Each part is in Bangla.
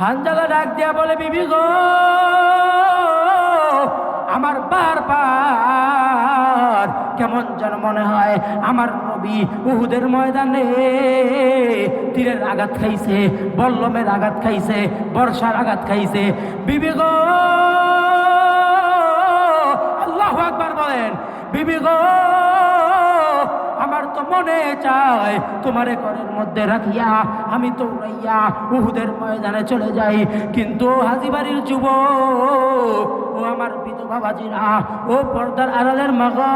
হানজালা ডাক দিয়া বলে, বিবি গো, আমার বারবার কেমন যেন মনে হয় আমার নবী উহুদের ময়দানে তীরের আঘাত খাইছে, বল্লমের আঘাত খাইছে, বর্ষার আঘাত খাইছে। বিবি গো, আল্লাহু আকবার বলেন, বিবি গো, আমার তো মনে চায় তোমারে ঘরের মধ্যে রাখিয়া আমি দৌড়াইয়া উহুদের ময়দানে চলে যাই, কিন্তু হাজিবাড়ির যুবক, ও আমার বিধবা বাবাজিরা, ও পর্দার আড়ালের মা গো,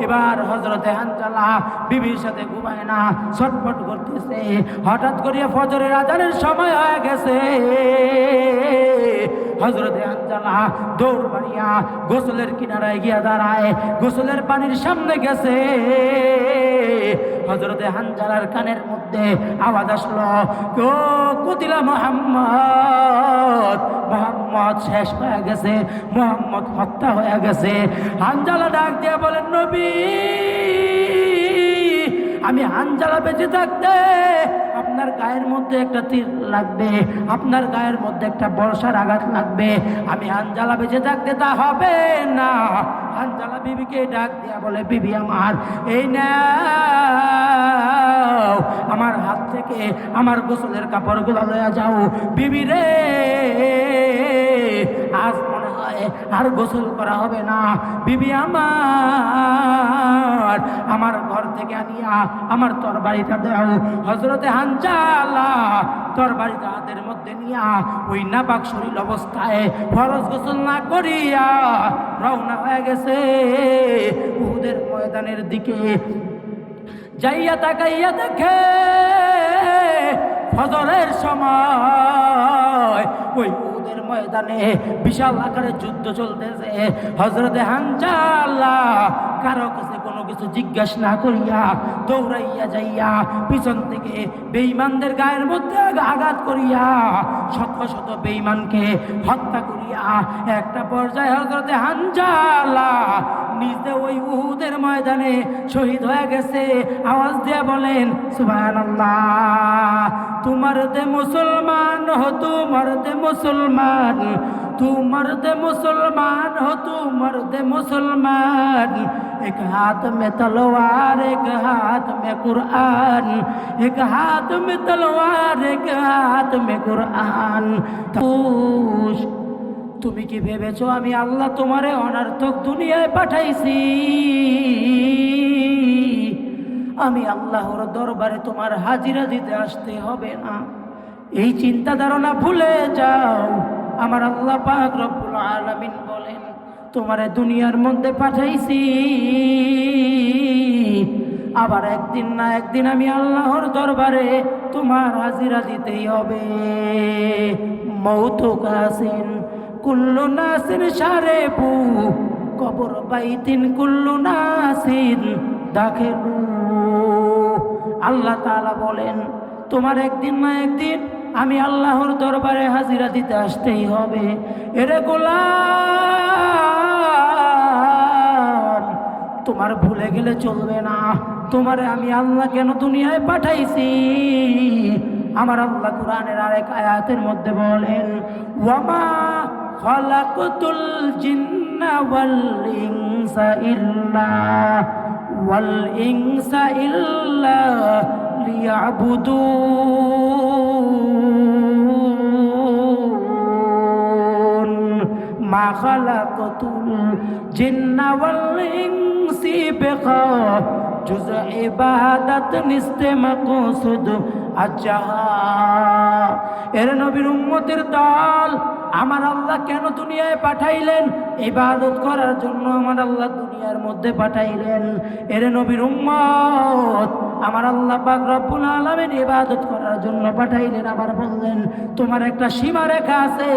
এবার হযরতে হানজালা বিবির সাথে ঘুমায় না, ছটফট করতেছে। হঠাৎ করে ফজরের আজানের সময় হয়ে গেছে। হযরতে হানজালা দৌড় মারিয়া গোসলের কিনারায় গিয়া দাঁড়ায়, গোসলের পানির সামনে গেছে। হযরতে হানজালার কানের মধ্যে আওয়াজ আসলো, ও কুতিলা মুহাম্মদ, মুহাম্মদ শেষ হয়ে গেছে, মুহাম্মদ হত্যা হয়ে গেছে। হানজালা ডাক দিয়ে বলেন, নবী, আমি হানজালা বেঁচে থাকতে আপনার গায়ের মধ্যে একটা তীর লাগবে, আপনার গায়ের মধ্যে একটা বর্ষার আঘাত লাগবে, আমি হানজালা বেঁচে থাকতে তা হবে না। হানজালা বিবিকে ডাক দিয়া বলে, বিবি আমার, এই নাও আমার হাত থেকে আমার গোসলের কাপড়গুলো লইয়া যাও। বিবি রে, আজ মনে হয় আর গোসল করা হবে না। বিবি আমার ঘর থেকে আনিয়া আমার তরবারিটা দাও। হযরতে হানজালা তরবারিটা হাতের মধ্যে নিয়া ওই নাপাক শরীর অবস্থায় ফরজ গোসল না করিয়া রওনা হয়ে গেছে উহুদের ময়দানের দিকে। যাইয়া তাকাইয়া দেখে ফজরের সময় ওই উহুদের ময়দানে বিশাল আকারে যুদ্ধ চলতেছে। হযরতে হানজালা কারো কাছে কোনো কিছু জিজ্ঞাসা না করিয়া দৌড়াইয়া যাইয়া পিছন থেকে বেঈমানদের গায়ের মধ্যে আঘাত করিয়া শত শত বেঈমানকে হত্যা করিয়া একটা পর্যায়ে হযরতে হানজালা নিজে ওই উহুদের ময়দানে শহীদ হয়ে গেছে। আওয়াজ দিয়ে বলেন, সুবহানাল্লাহ। তোমার দে মুসলমান হো, তোমার দে মুসলমান, তোমার দে মুসলমান হো, তোমার দে মুসলমান। एक हाथ में तलवार, एक हाथ में कुरान, एक हाथ में तलवार, एक हाथ में कुरान। তুমি কি ভেবেছো আমি আল্লাহ তোমারে অনর্থক দুনিয়ায় পাঠাইছি? আমি আল্লাহর দরবারে তোমার হাজিরা দিতে আসতে হবে না, এই চিন্তা ধারণা ভুলে যাও। আমার আল্লাহ পাক রব্বুল আলামিন বলেন, তোমারে দুনিয়ার মধ্যে পাঠাইছি, আবার একদিন না একদিন আমি আল্লাহর দরবারে তোমার হাজিরা দিতেই হবে। মৌত কাসিন কুল্লু নাসিন শারেবু, কবর বাইতিন কুল্লু নাসিন দাখিলু। আল্লাহ তাআলা বলেন, তোমার একদিন না একদিন আমি আল্লাহর দরবারে হাজিরা দিতে আসতেই হবে। এরে গোলাম, তোমার ভুলে গেলে চলবে না, তোমারে আমি আল্লাহ কেন দুনিয়ায় পাঠাইছি। আমার আল্লাহ কোরআনের আরেক আয়াতের মধ্যে বলেন, ওয়ামা খালাকতুল জিন্না ওয়াল ইনসা ইল্লা লিয়াবুদুন। মা খালাকতুল জিন্না ওয়াল ইনসি বিগা জুজ ইবাদত নিস্তে মাকসুদ আচ্ছা। এর নবীর উম্মতের দল, আমার আল্লাহ কেন দুনিয়ায় পাঠাইলেন? ইবাদত করার জন্য আমার আল্লাহ দুনিয়ার মধ্যে পাঠাইলেন। এর নবীর উম্মত, আমার আল্লাহ পাক রব্বুল আলামিন ইবাদত করার জন্য পাঠাইলেন। আবার বললেন, তোমার একটা সীমারেখা আছে,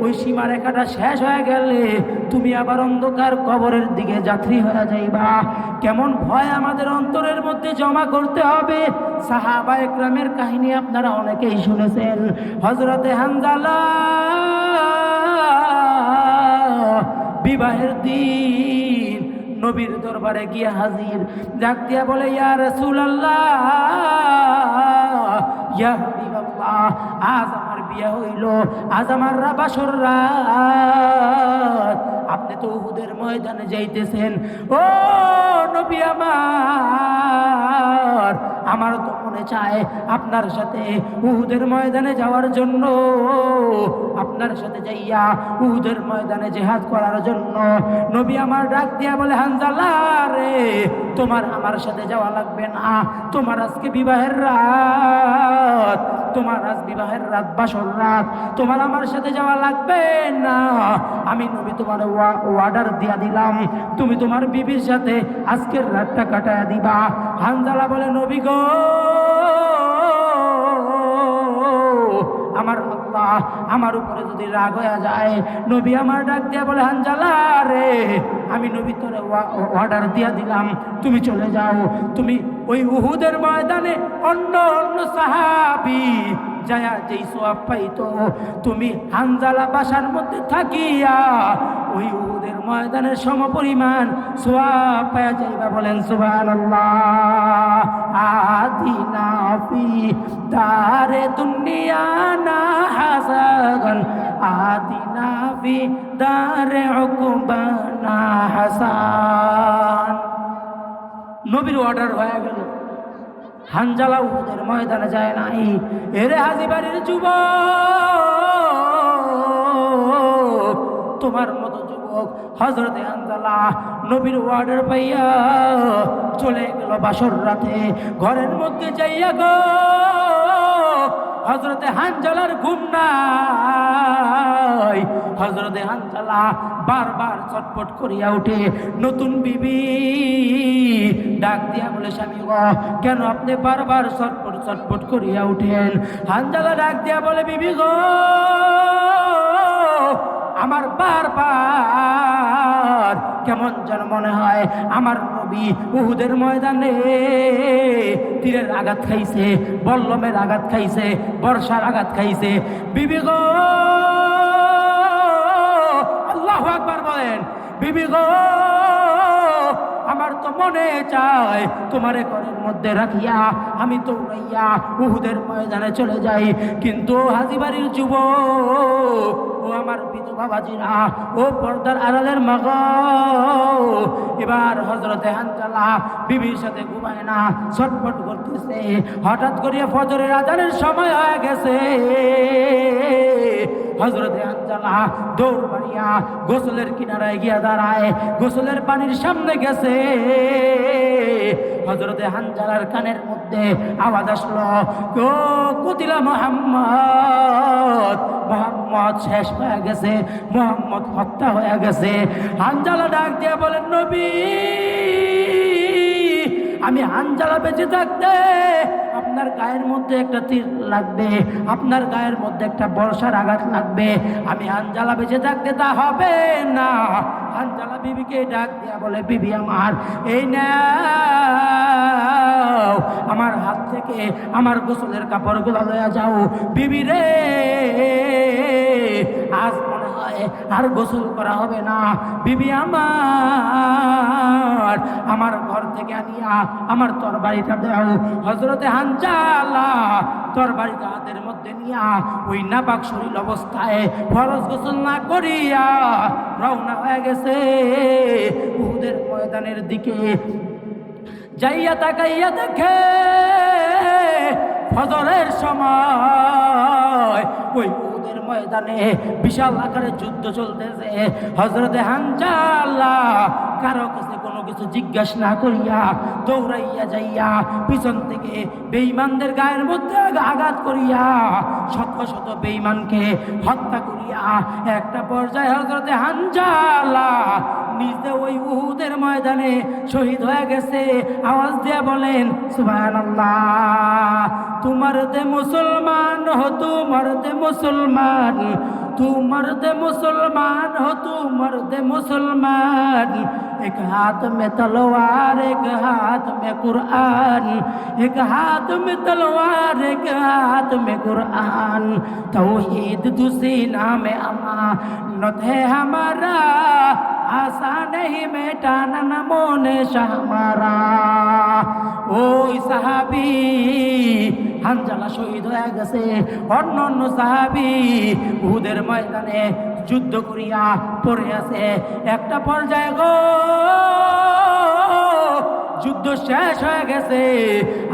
ওই সীমারেখাটা শেষ হয়ে গেলে তুমি আবার অন্ধকার কবরের দিকে যাত্রী হয়ে যাইবা। কেমন ভয় আমাদের অন্তরের মধ্যে জমা করতে হবে। সাহাবা একরামের কাহিনী আপনারা অনেকেই শুনেছেন। হযরতে হানজালা বিবাহের দিন নবীর দরবারে গিয়ে হাজির, ডাক দিয়া বলে, ইয়া রাসূলুল্লাহ, ইয়া হাবিবাল্লাহ, আজ আমার বিয়ে হইল, আজ আমার বাসর রাত, আপনি তো উহুদের ময়দানে যাইতেছেন। ও নবী আমার তো মনে চায় আপনার সাথে উহুদের ময়দানে যাওয়ার জন্য, আপনার সাথে যাইয়া উহুদের ময়দানে জিহাদ করার জন্য। নবী আমার ডাক দিয়া বলে, হানজালা রে, তোমার আমার সাথে যাওয়া লাগবে না, তোমার আজকে বিবাহের রাত, তোমার আজ বিবাহের রাত, বাসর রাত, তোমার আমার সাথে যাওয়া লাগবে না। আমি নবী তোমার অর্ডার দিয়া দিলাম, তুমি তোমার বিবির সাথে আজকের রাতটা কাটায়া দিবা। হানজালা বলে, নবী গো, আমার আল্লাহ আমার উপরে যদি রাগ হয়ে যায়। নবী আমার ডাক দিয়া বলে, হানজালা রে, আমি নবী তোরে অর্ডার দিয়া দিলাম, তুমি চলে যাও, তুমি ওই উহুদের ময়দানে অন্য অন্য সাহাবী যায়া যেই সোয়াব পাইতো, তুমি হানজালা বাসার মধ্যে থাকিয়া ওই উহুদের ময়দানের সমপরিমাণ সোয়াব পায়া যাইবা। বলেন সুবহানাল্লাহ। আদিনা ফি দারে দুনিয়া না হাসান, আদিনা ফি দারে উকবানা হাসান। নবীর অর্ডার হয়ে গেল, হানজালা উহুদের ময়দানে যায় নাই। এরে হাজী বাড়ির যুবক, তোমার মতো যুবক হযরতে হানজালা নবীর অর্ডার পাইয়া চলে গেল বাসর রাতে ঘরের মধ্যে যাইয়া গো। হযরতে হানজালার ঘুম নাই, হযরতে হানজালা বারবার ছটফট করিয়া উঠে। নতুন বিবি ডাক দিয়া বলে, স্বামী গো, কেন আপনি বারবার ছটফট করিয়া উঠেন? হানজালা ডাক দিয়া বলে, বিবি গো, আমার বারবার কেমন যেন মনে হয় আমার নবী উহুদের ময়দানে তীরের আঘাত খাইছে, বল্লমের আঘাত খাইছে, বর্ষার আঘাত খাইছে। বিবি গো, আল্লাহু আকবার বলেন, বিবি গো, আমার তো মনে চায় তোমারে ঘরের মধ্যে রাখিয়া আমি তো উড়াইয়া উহুদের ময়দানে চলে যাই, কিন্তু হাজী বাড়ির যুবক, ও আমার বিধবা বাজিরা, ও পর্দার আড়ালের মা গো, এবার হযরতে হানজালা বিবির সাথে ঘুমায় না, ছটফট করতেছে। হঠাৎ করিয়া ফজরের আজানের সময় হয়ে গেছে। হযরতে হানজালা দৌড় মারিয়া গোসলের কিনারায় গিয়া দাঁড়ায়, গোসলের পানির সামনে গেছে। হযরতে হানজালার কানের মধ্যে আওয়াজ আসলো, ও কুতিলা মুহাম্মদ, মুহাম্মদ শেষ হয়ে গেছে, মুহাম্মদ হত্যা হয়ে গেছে। হানজালা ডাক দিয়ে বলেন, নবী, আমি হানজালা বেঁচে থাকতে আপনার গায়ের মধ্যে একটা তীর লাগবে, আপনার গায়ের মধ্যে একটা বর্ষার আঘাত লাগবে, আমি হানজালা বেঁচে থাকতে তা হবে না। হানজালা বিবিকে ডাক দিয়া বলে, বিবি আমার, এই নাও আমার হাত থেকে আমার গোসলের কাপড়গুলো লইয়া যাও। বিবি রে, আজ মনে হয় আর গোসল করা হবে না। বিবি আমার ঘর থেকে আনিয়া আমার তরবারিটা দাও। হযরতে হানজালা তরবারিটা হাতের মধ্যে নিয়া ওই নাপাক শরীর অবস্থায় ফরজ গোসল না করিয়া রওনা হয়ে গেছে উহুদের ময়দানের দিকে। যাইয়া তাকাইয়া দেখে ফজরের সময় ওই উহুদের ময়দানে বিশাল আকারে যুদ্ধ চলতেছে। হযরতে হানজালা কারো কাছে কোনো কিছু জিজ্ঞাসা না করিয়া দৌড়াইয়া যাইয়া পিছন থেকে বেঈমানদের গায়ের মধ্যে আঘাত করিয়া শত শত বেঈমানকে হত্যা করিয়া একটা পর্যায়ে হযরতে হানজালা নিজে ওই উহুদের ময়দানে শহীদ হয়ে গেছে। আওয়াজ দিয়া বলেন সুবহানাল্লাহ। তোমার দে মুসলমান হো, তোমার দে মুসলমান, তোমার দে মুসলমান हो, तुमर दे मुसलमान। एक हाथ में तलवार, एक हाथ में कुरान, एक हाथ में तलवार, एक हाथ में कुरान। तौहीद दुसीना में अमानत है हमारा, आसान नहीं मिटाना नमोने शाह हमारा। ओई साहबी হানজালা শহীদ হয়ে গেছে। অন্য অন্য সাহাবী উহুদের ময়দানে যুদ্ধ করিয়া পড়ে আছে। একটা পর্যায়ে গো যুদ্ধ শেষ হয়ে গেছে,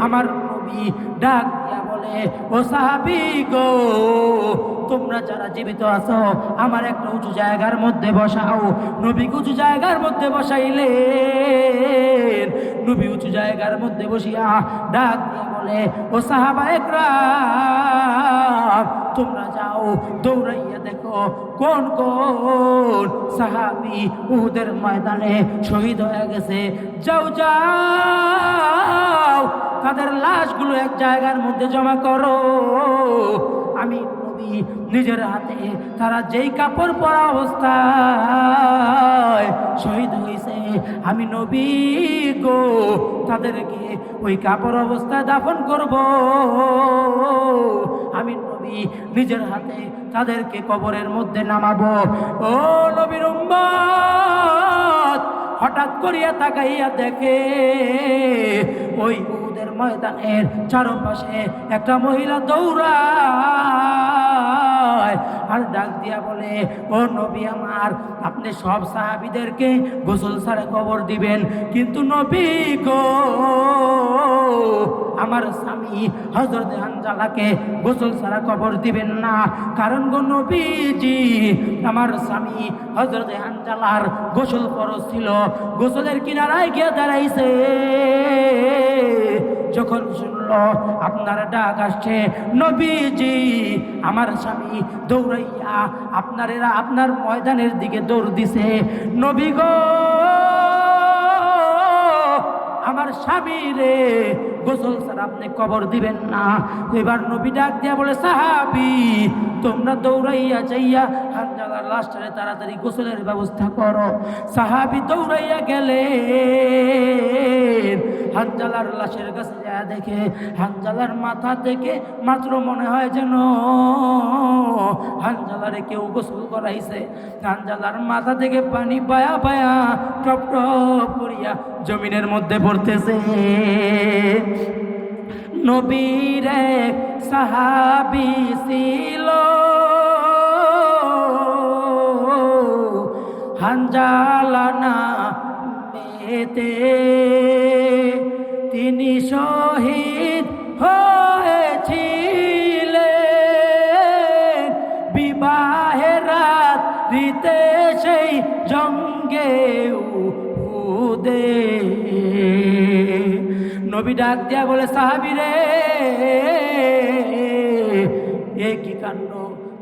আমার নবী ডাক দিয়া বলে, ও সাহাবী গো, তোমরা যারা জীবিত আছো আমার একটা উঁচু জায়গার মধ্যে বসাও। নবী উঁচু জায়গার মধ্যে বসাইলেন। নবী উঁচু জায়গার মধ্যে বসিয়া ডাক দিয়া বলে, ও সাহাবা একরাম, তোমরা যাও দৌড়াইয়া দেখো কোন কোন সাহাবী উহুদের ময়দানে শহীদ হয়ে গেছে। যাও যাও, তাদের লাশগুলো এক জায়গার মধ্যে জমা করো। আমি নবী নিজের হাতে তারা যেই কাপড় পরা অবস্থায় শহীদ হয়েছে, আমি নবী গো তাদেরকে ওই কাপড় অবস্থায় দাফন করব। আমি নবী নিজের হাতে তাদেরকে কবরের মধ্যে নামাবো। ও নবীর উম্মত হঠাৎ করিয়া তাকাইয়া দেখে ওই উহুদের ময়দানের চারপাশে একটা মহিলা দৌড়ায় আর ডাক দিয়া বলে, ও নবী আমার, আপনি সব সাহাবীদেরকে গোসল ছাড়া কবর দিবেন, কিন্তু নবী গো আমার স্বামী হযরত হানজালাকে গোসল ছাড়া কবর দিবেন না। কারণ গো নবীজি, আমার স্বামী হযরত হানজালার গোসল ফরজ ছিল। গোসলের কিনারায় গিয়ে দাঁড়াইছে, যখন শুনলো আপনার ডাক আসছে, নবীজি আমার স্বামী দৌড়াইয়া আপনার ময়দানের দিকে দৌড় দিছে। নবী গো আমার স্বামী রে গোসল ছাড়া আপনি কবর দিবেন না। এবার নবী ডাক দিয়া বলে, সাহাবী তোমরা দৌড়াইয়া যাইয়া হানজালার লাশটারে তাড়াতাড়ি গোসলের ব্যবস্থা করো। সাহাবী দৌড়াইয়া গেলে হানজালার লাশের কাছে যা দেখে হানজালার মাথা থেকে মাত্র মনে হয় যেন হানজালারে কেউ গোসল করাইছে। হানজালার মাথা থেকে পানি বায়া বায়া টপ টপ করিয়া জমিনের মধ্যে পড়তেছে। নবীর এক সাহাবী ছিল হানজালা নামেতে, তিনি শহীদ হয়েছিলেন বিবাহের রাত্রিতে সেই জঙ্গে উহুদে। নবী ডাক দিয়া বলে, সাহাবী রে এ কি কাণ্ড,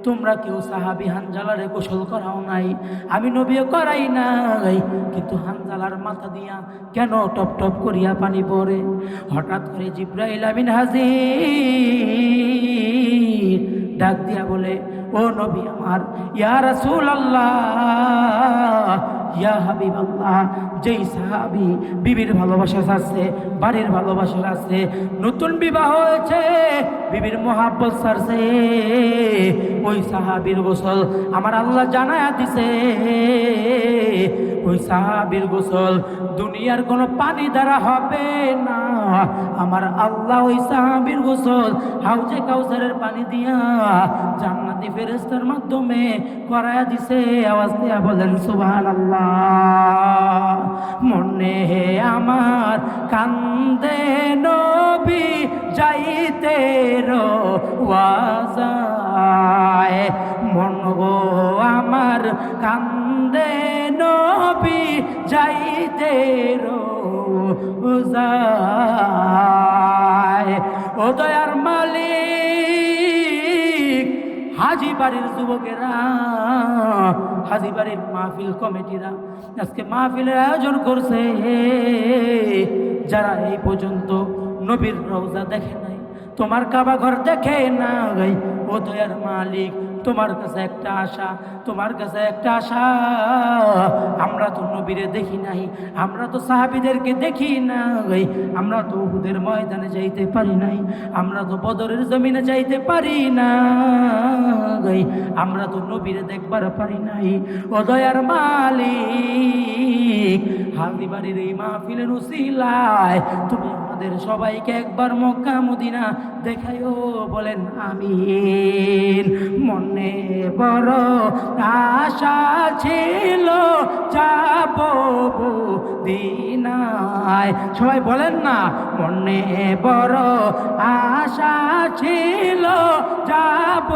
তোমরা কেউ সাহাবী হানজালারে গোসল করাও নাই, আমি নবীও করাই নাই, কিন্তু হানজালার মাথা দিয়া কেন টপ টপ করিয়া পানি পড়ে? হঠাৎ করে জিব্রাইল আমিন হাজির, ডাক দিয়া বলে, ও নবী আমার, ইয়া রাসূলুল্লাহ, ইয়া হাবিবাল্লাহ, যেই সাহাবী বিবির ভালোবাসা আছে, বাড়ির ভালোবাসা আছে, নতুন বিবাহ হয়েছে, বিবির মহাব্বত ছাড়ছে, ওই সাহাবীর গোসল আমার আল্লাহ জানায়া দিছে। ওই সাহাবীর গোসল দুনিয়ার কোনো পানি দ্বারা হবে না, আমার আল্লাহ ওই সাহাবীর গোসল হাউজে কাউসারের পানি দিয়া জান্নাতি ফেরেশতার মাধ্যমে করায়া দিছে। আওয়াজ দিয়া বলেন সুবহানাল্লাহ। মনে হে আমার কান্দে নবী যাইতে রওয়াজায়, মন গো আমার কান্দে নবী যাইতে রওয়াজায়। ও দয়ার মালিক, হাজি বাড়ির যুবকেরা, হাজি বাড়ির মাহফিল কমিটিরা আজকে মাহফিলের আয়োজন করছে। যারা এই পর্যন্ত নবীর রওজা দেখে নাই, তোমার কাবা ঘর দেখে না গাই, ও দয়ার মালিক, তোমার কাছে একটা আশা, তোমার কাছে একটা আশা। আমরা তো নবীরে দেখি নাই, আমরা তো সাহাবীদেরকে দেখি না গাই, আমরা তো উহুদের ময়দানে যাইতে পারি নাই, আমরা তো বদরের জমিনে যাইতে পারি না গাই, আমরা তো নবীরে দেখবার পারি নাই। ও দয়ার মালিক, হাজি বাড়ির এই মাহফিলের উসিলায় তুমি আমাদের সবাইকে একবার মক্কা মদিনা দেখাইও, বলেন আমিন। মনে বড় আশা ছিল যাব মদিনায়, সবাই বলেন না, মনে বড় আশা ছিল যাব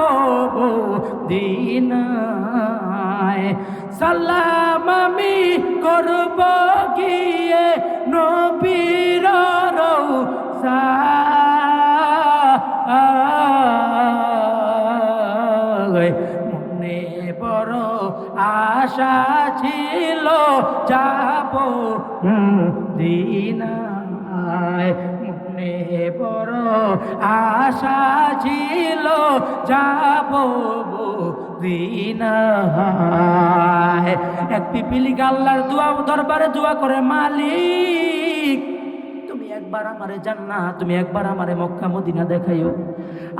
মদিনায়। সালাম আমি করব গিয়ে নবীর রওজায়, মনে বড় আশা ছিল যাব মদিনায়, মনে বড় আশা ছিল যাব মদিনায়। এক পিপিলিকা আল্লাহর দরবারে দোয়া করে, মালিক তুমি একবার আমারে জান্নাত, তুমি একবার আমারে মক্কা মদিনা দেখাইও।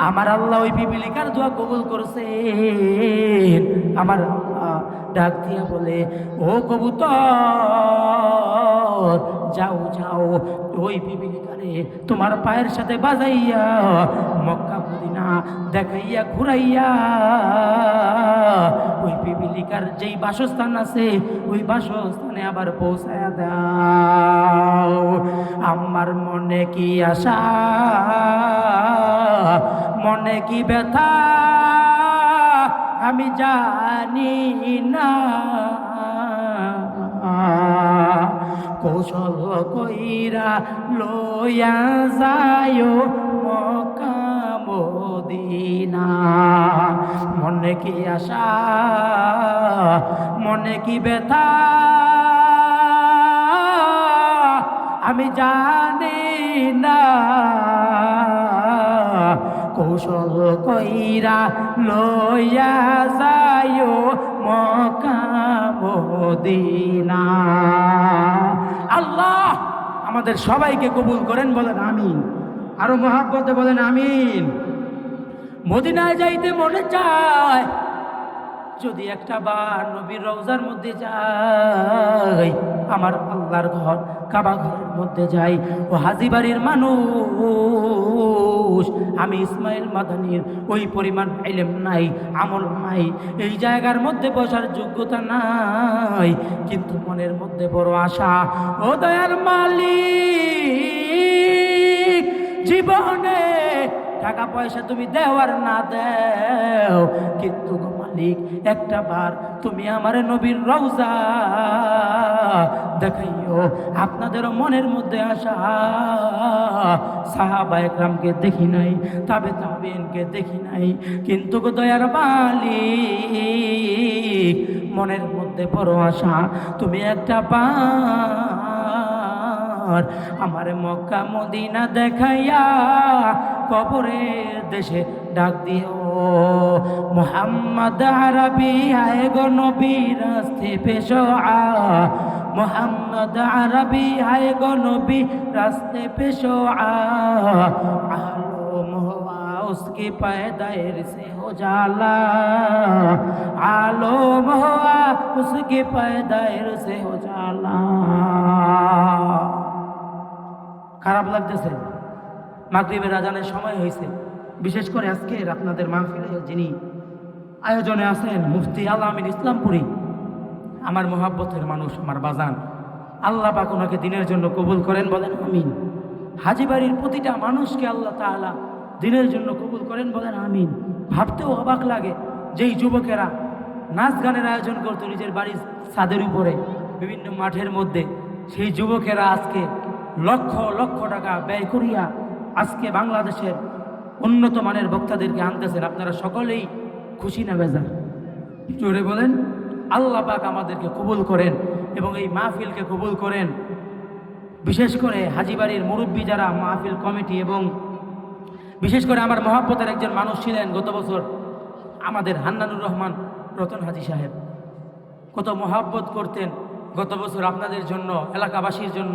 আমার আল্লাহ ওই পিপিলিকার দোয়া কবুল করছেন। আমার আল্লাহ ডাক দিয়া বলে, ও কবুতর যাও যাও, ওই পিপিলিকারে তোমার পায়ের সাথে বাজাইয়া মক্কা মদিনা দেখাইয়া ঘুরাইয়া ওই পিপিলিকার যেই বাসস্থান আছে ওই বাসস্থানে আবার পৌঁছায়া দাও। আমার মনে কি আশা, মনে কি ব্যথা আমি জানি না, কৌশল কইরা লইয়া যায় মক্কা মদিনা। মনে কি আশা, মনে কি ব্যথা আমি জানি না, কৌশল কইরা লইয়া যায় মক্কা মদিনা। আল্লাহ আমাদের সবাইকে কবুল করেন, বলেন আমিন। আরো মহাব্বতে বলেন আমিন। মদিনায় যাইতে মনে চায়, যদি একটা বার নবীর রওজার মধ্যে যাই, আমার আল্লাহর ঘর কাবা ঘরের মধ্যে যাই, ও হাজী বাড়ির মানুষ, আমি ইসমাইল মাদানির ওই পরিমাণ ইলম নাই, আমল নাই, এই জায়গার মধ্যে বসার যোগ্যতা নাই, কিন্তু মনের মধ্যে বড় আশা। ও দয়ার মালিক, জীবনে টাকা পয়সা তুমি দেওয়ার না দেও, কিন্তু মালিক একটা বার তুমি আমার নবীর রওজা দেখাইও। আপনাদেরও মনের মধ্যে আসা, সাহাবা একরামকে দেখি নাই, তাবে তাবেইনকে দেখি নাই, কিন্তু দয়ার মালিক মনের মধ্যে বড় আশা, তুমি একটা বার আমার মক্কা মদিনা দেখাইয়া কবরের দেশে ডাক দিও। মোহাম্মদ আরবি আয়ে গো নবী রাস্তে পেশো আ, মোহাম্মদ আরবি আয়ে গো নবী রাস্তে পেশো আ, আলম হুয়া उसकी पैदाइश से हो जाला, आलम हुआ उसकी पैदाइश से हो जाला। খারাপ লাগতেছে, মাগরিবের আজানের সময় হয়েছে। বিশেষ করে আজকে আপনাদের মাহফিলে যিনি আয়োজনে আছেন মুফতি আল আমিন ইসলামপুরি, আমার মহাব্বতের মানুষ, আমার বাজান, আল্লাহ পাক ওনাকে দিনের জন্য কবুল করেন, বলেন আমিন। হাজী বাড়ির প্রতিটা মানুষকে আল্লাহ তাআলা দিনের জন্য কবুল করেন, বলেন আমিন। ভাবতেও অবাক লাগে, যেই যুবকেরা নাচ গানের আয়োজন করতো নিজের বাড়ির ছাদের উপরে, বিভিন্ন মাঠের মধ্যে, সেই যুবকেরা আজকে লক্ষ লক্ষ টাকা ব্যয় করিয়া আজকে বাংলাদেশের উন্নত মানের বক্তাদেরকে আনতেছেন। আপনারা সকলেই খুশি না বেজার? জোরে বলেন। আল্লাহ পাক আমাদেরকে কবুল করেন এবং এই মাহফিলকে কবুল করেন। বিশেষ করে হাজী বাড়ির মুরব্বী যারা, মাহফিল কমিটি, এবং বিশেষ করে আমার মহাব্বতের একজন মানুষ ছিলেন গত বছর আমাদের হান্নানুর রহমান রতন হাজী সাহেব, কত মহাব্বত করতেন গত বছর আপনাদের জন্য, এলাকাবাসীর জন্য।